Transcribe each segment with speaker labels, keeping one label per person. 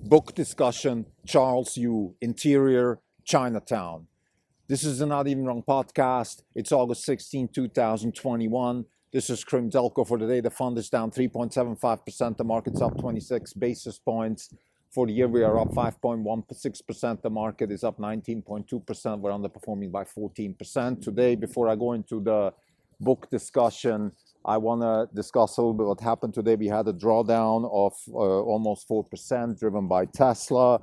Speaker 1: Book discussion, Charles Yu, Interior, Chinatown. This is the Not Even Wrong podcast. It's August 16, 2021. This is Krim Delco for the day. The fund is down 3.75%. The market's up 26 basis points. For the year, we are up 5.16%. The market is up 19.2%. We're underperforming by 14%. Today, before I go into the book discussion, I want to discuss a little bit what happened today. We had a drawdown of almost 4% driven by Tesla.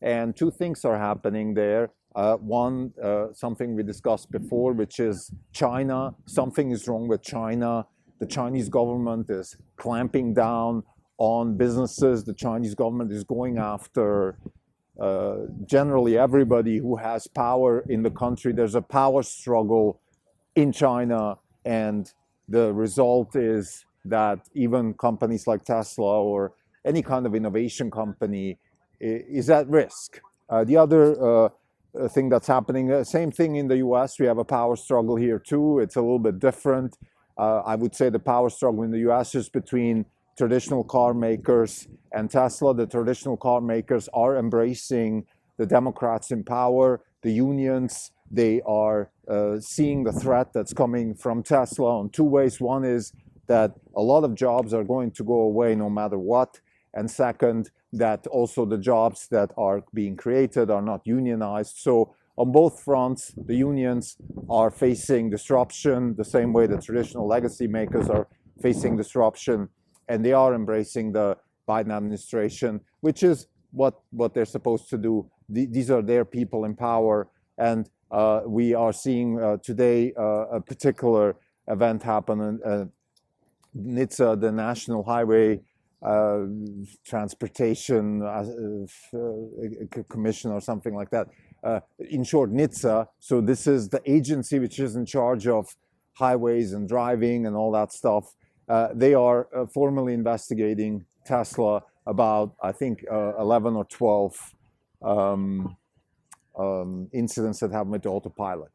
Speaker 1: And two things are happening there. One, something we discussed before, which is China. Something is wrong with China. The Chinese government is clamping down on businesses. The Chinese government is going after generally everybody who has power in the country. There's a power struggle in China, and the result is that even companies like Tesla or any kind of innovation company is at risk. The other thing that's happening, same thing in the US, we have a power struggle here too. It's a little bit different. I would say the power struggle in the US is between traditional car makers and Tesla. The traditional car makers are embracing the Democrats in power, the unions. They are seeing the threat that's coming from Tesla in two ways. One is that a lot of jobs are going to go away no matter what. And second, that also the jobs that are being created are not unionized. So on both fronts, the unions are facing disruption the same way the traditional legacy makers are facing disruption. And they are embracing the Biden administration, which is what they're supposed to do. These are their people in power. And we are seeing today a particular event happen in NHTSA, the National Highway Transportation Commission or something like that. In short, NHTSA. So this is the agency which is in charge of highways and driving and all that stuff. They are formally investigating Tesla about, I think, 11 or 12 incidents that happen with the autopilot.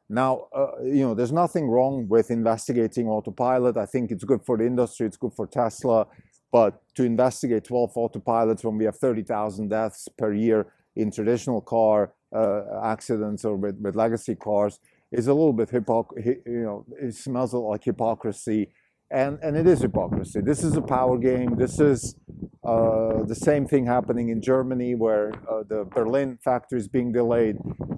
Speaker 1: Now, there's nothing wrong with investigating autopilot. I think it's good for the industry, it's good for Tesla, but to investigate 12 autopilots when we have 30,000 deaths per year in traditional car accidents or with legacy cars is a little bit it smells like hypocrisy. And it is hypocrisy. This is a power game. This is the same thing happening in Germany where the Berlin factory is being delayed.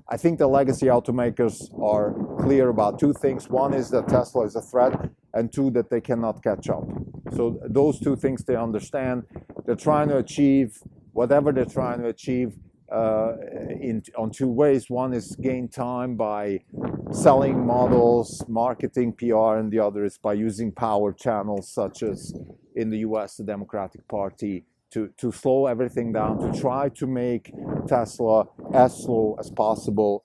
Speaker 1: I think the legacy automakers are clear about two things. One is that Tesla is a threat, and two, that they cannot catch up. So those two things they understand. They're trying to achieve whatever they're trying to achieve on two ways. One is gain time by selling models, marketing, PR, and the other is by using power channels such as in the US, the Democratic Party, to slow everything down, to try to make Tesla as slow as possible.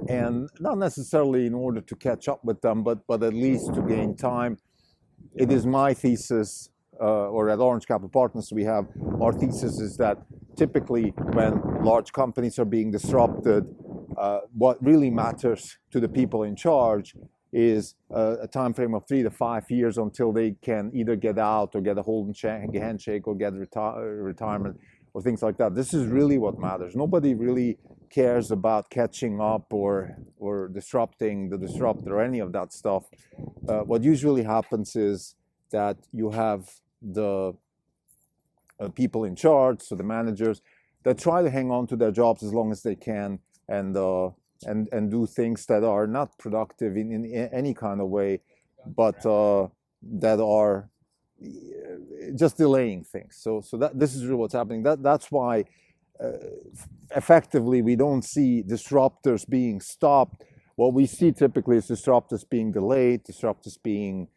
Speaker 1: And not necessarily in order to catch up with them, but at least to gain time. It is my thesis, or at Orange Capital Partners, our thesis is that typically when large companies are being disrupted, what really matters to the people in charge is a time frame of 3 to 5 years until they can either get out or get a handshake or get retirement or things like that. This is really what matters. Nobody really cares about catching up or disrupting the disruptor or any of that stuff. What usually happens is that you have the people in charge, so the managers, that try to hang on to their jobs as long as they can and do things that are not productive in any kind of way, but that are just delaying things. So this is really what's happening. That's why effectively we don't see disruptors being stopped. What we see typically is disruptors being delayed, disruptors being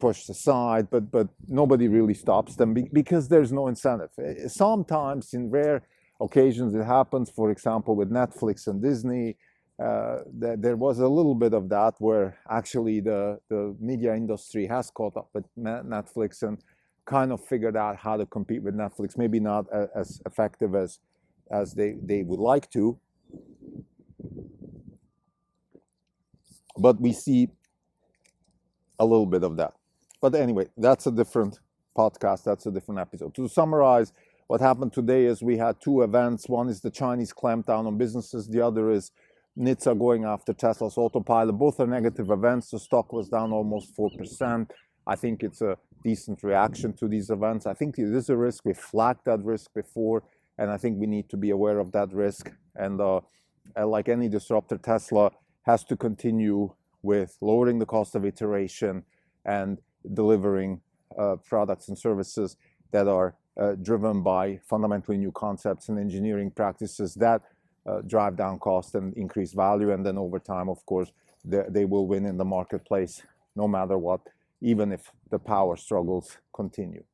Speaker 1: pushed aside, but nobody really stops them because there's no incentive. Sometimes, in rare occasions, it happens. For example, with Netflix and Disney, there was a little bit of that where actually the media industry has caught up with Netflix and kind of figured out how to compete with Netflix. Maybe not as effective as they would like to, but we see a little bit of that. But anyway, that's a different podcast, that's a different episode. To summarize, what happened today is we had two events. One is the Chinese clampdown on businesses. The other is NHTSA going after Tesla's autopilot. Both are negative events. The stock was down almost 4%. I think it's a decent reaction to these events. I think it is a risk. We flagged that risk before, and I think we need to be aware of that risk. And like any disruptor, Tesla has to continue with lowering the cost of iteration and delivering products and services that are driven by fundamentally new concepts and engineering practices that drive down cost and increase value. And then over time, of course, they will win in the marketplace no matter what, even if the power struggles continue.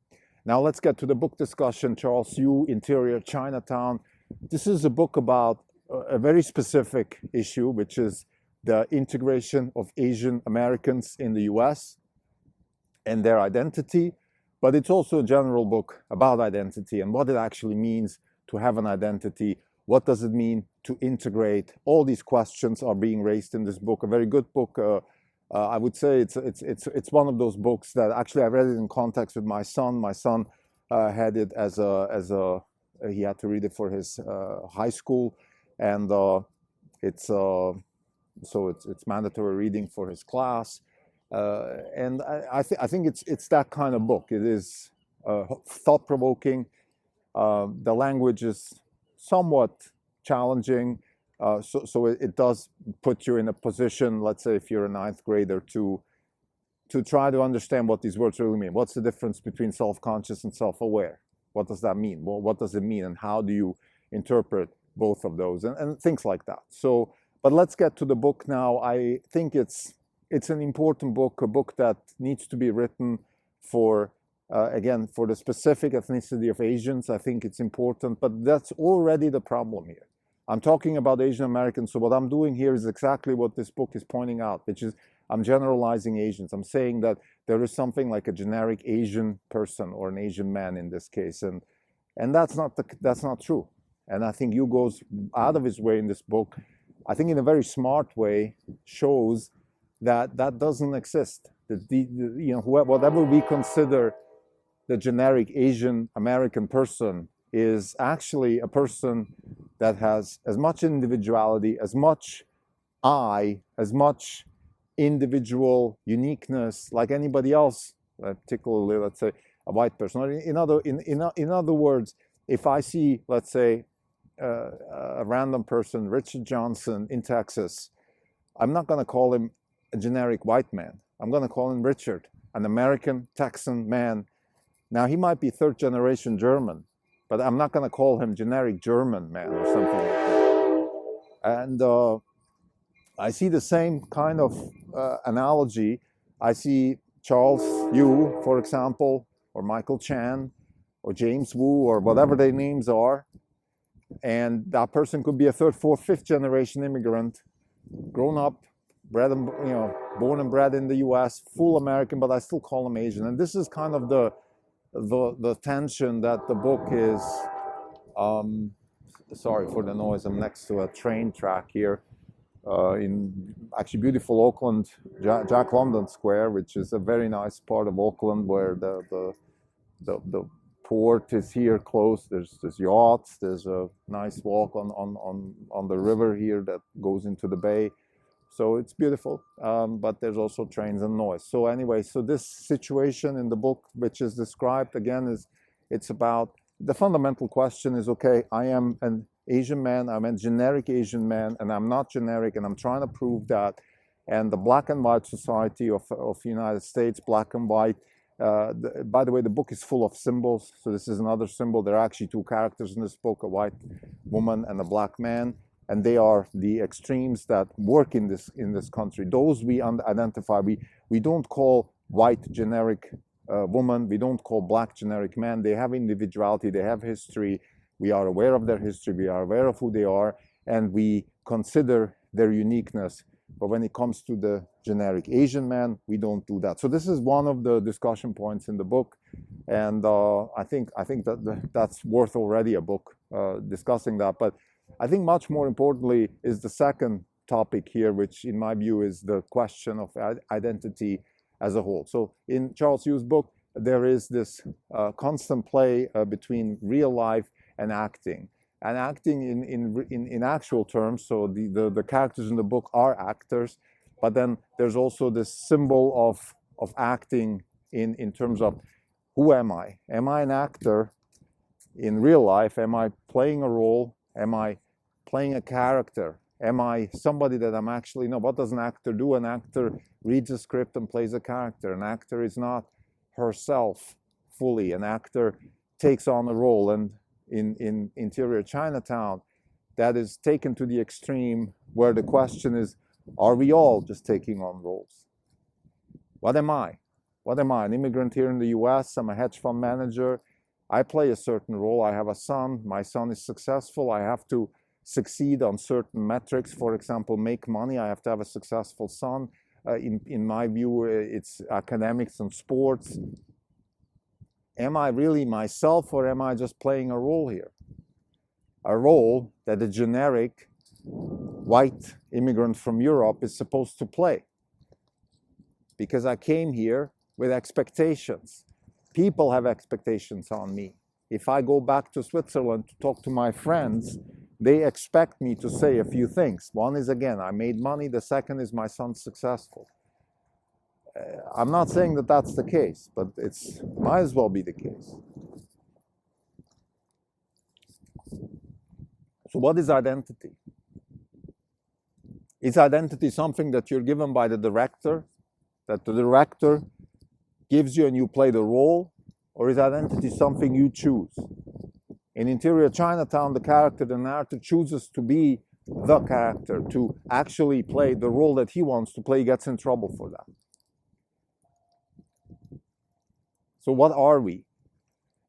Speaker 1: Now let's get to the book discussion. Charles Yu, Interior Chinatown. This is a book about a very specific issue, which is the integration of Asian Americans in the US and their identity. But it's also a general book about identity and what it actually means to have an identity. What does it mean to integrate? All these questions are being raised in this book. A very good book. I would say it's one of those books that actually I read it in context with my son. My son had it as a he had to read it for his high school, and it's mandatory reading for his class. And I think it's that kind of book. It is thought-provoking. The language is somewhat challenging, so it does put you in a position, let's say if you're a ninth grader, to try to understand what these words really mean. What's the difference between self-conscious and self-aware? What does that mean? Well, what does it mean, and how do you interpret both of those, and things like that. So, but let's get to the book now. I think it's an important book, a book that needs to be written for, again, for the specific ethnicity of Asians. I think it's important, but that's already the problem here. I'm talking about Asian Americans, so what I'm doing here is exactly what this book is pointing out, which is I'm generalizing Asians. I'm saying that there is something like a generic Asian person or an Asian man in this case, and that's not true. And I think Yu goes out of his way in this book, I think in a very smart way, shows that doesn't exist. Whatever we consider the generic Asian American person is actually a person that has as much individuality, as much as much individual uniqueness like anybody else, particularly, let's say, a white person. In other words, if I see, let's say, a random person, Richard Johnson in Texas, I'm not going to call him a generic white man. I'm going to call him Richard, an American Texan man. Now, he might be third generation German, but I'm not going to call him generic German man or something like that. And I see the same kind of analogy. I see Charles Yu, for example, or Michael Chan, or James Wu, or whatever their names are. And that person could be a third, fourth, fifth generation immigrant, grown up, born and bred in the U.S., full American, but I still call him Asian. And this is kind of the tension that the book is. Sorry for the noise. I'm next to a train track here in actually beautiful Auckland, Jack London Square, which is a very nice part of Auckland where the port is here close. There's yachts. There's a nice walk on the river here that goes into the bay. So it's beautiful, but there's also trains and noise. So anyway, so this situation in the book, which is described again, it's about the fundamental question is, okay, I am an Asian man, I'm a generic Asian man, and I'm not generic, and I'm trying to prove that. And the black and white society of the United States, black and white. By the way, the book is full of symbols. So this is another symbol. There are actually two characters in this book, a white woman and a black man. And they are the extremes that work in this country. Those we identify. We don't call white generic woman. We don't call black generic man. They have individuality. They have history. We are aware of their history. We are aware of who they are, and we consider their uniqueness. But when it comes to the generic Asian man, we don't do that. So this is one of the discussion points in the book, and I think that's worth already a book discussing that. But I think much more importantly is the second topic here, which in my view is the question of identity as a whole. So in Charles Yu's book, there is this constant play between real life and acting. And acting in actual terms, so the characters in the book are actors, but then there's also this symbol of acting in terms of who am I? Am I an actor in real life? Am I playing a role? Am I playing a character? Am I somebody that I'm actually? No, what does an actor do? An actor reads a script and plays a character. An actor is not herself fully. An actor takes on a role, and in interior Chinatown, that is taken to the extreme where the question is, are we all just taking on roles? What am I? What am I? An immigrant here in the US, I'm a hedge fund manager. I play a certain role. I have a son. My son is successful. I have to succeed on certain metrics. For example, make money. I have to have a successful son. In my view, it's academics and sports. Am I really myself, or am I just playing a role here? A role that a generic white immigrant from Europe is supposed to play. Because I came here with expectations. People have expectations on me. If I go back to Switzerland to talk to my friends, they expect me to say a few things. One is, again, I made money. The second is my son's successful. I'm not saying that that's the case, but it's might as well be the case. So what is identity? Is identity something that you're given by the director, that the director gives you and you play the role, or is identity something you choose? In interior Chinatown, the character, the narrator, chooses to be the character, to actually play the role that he wants to play. He gets in trouble for that. So what are we?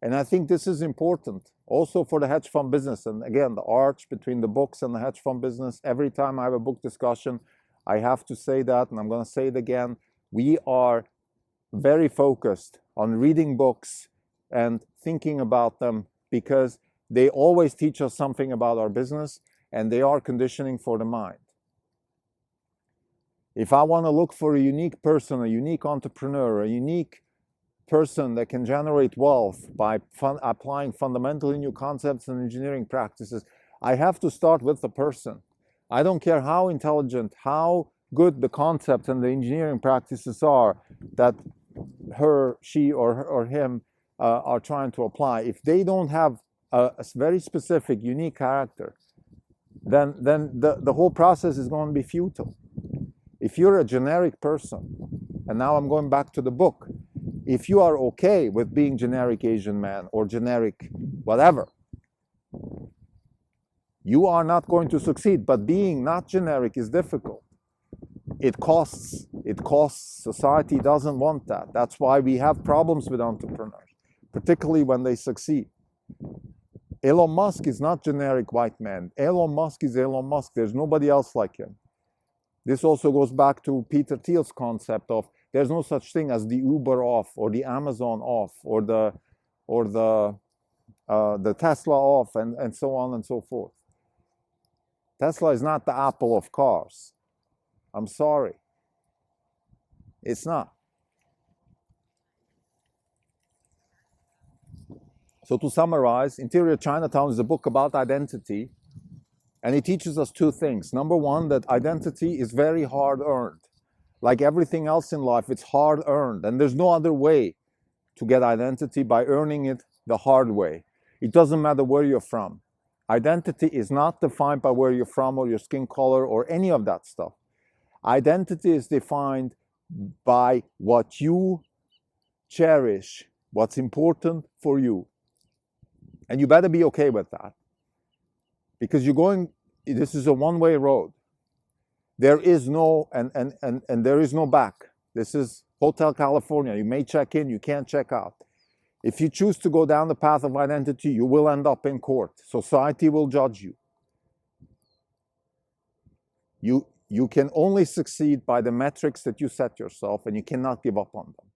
Speaker 1: And I think this is important also for the hedge fund business. And again, the arch between the books and the hedge fund business, every time I have a book discussion, I have to say that, and I'm going to say it again. We are very focused on reading books and thinking about them because they always teach us something about our business, and they are conditioning for the mind. If I want to look for a unique person, a unique entrepreneur, a unique person that can generate wealth by applying fundamentally new concepts and engineering practices, I have to start with the person. I don't care how intelligent, how good the concepts and the engineering practices are that her, she, or him are trying to apply. If they don't have a very specific, unique character, then the whole process is going to be futile. If you're a generic person, and now I'm going back to the book, if you are okay with being generic Asian man or generic whatever, you are not going to succeed. But being not generic is difficult. It costs. It costs. Society doesn't want that. That's why we have problems with entrepreneurs, particularly when they succeed. Elon Musk is not generic white man. Elon Musk is Elon Musk. There's nobody else like him. This also goes back to Peter Thiel's concept of there's no such thing as the Uber off or the Amazon off or the Tesla off and so on and so forth. Tesla is not the Apple of cars. I'm sorry. It's not. So to summarize, Interior Chinatown is a book about identity, and it teaches us two things. Number one, that identity is very hard earned. Like everything else in life, it's hard earned, and there's no other way to get identity by earning it the hard way. It doesn't matter where you're from. Identity is not defined by where you're from or your skin color or any of that stuff. Identity is defined by what you cherish, what's important for you. And you better be okay with that. Because this is a one-way road. There is no, and there is no back. This is Hotel California. You may check in, you can't check out. If you choose to go down the path of identity, you will end up in court. Society will judge you. You can only succeed by the metrics that you set yourself, and you cannot give up on them.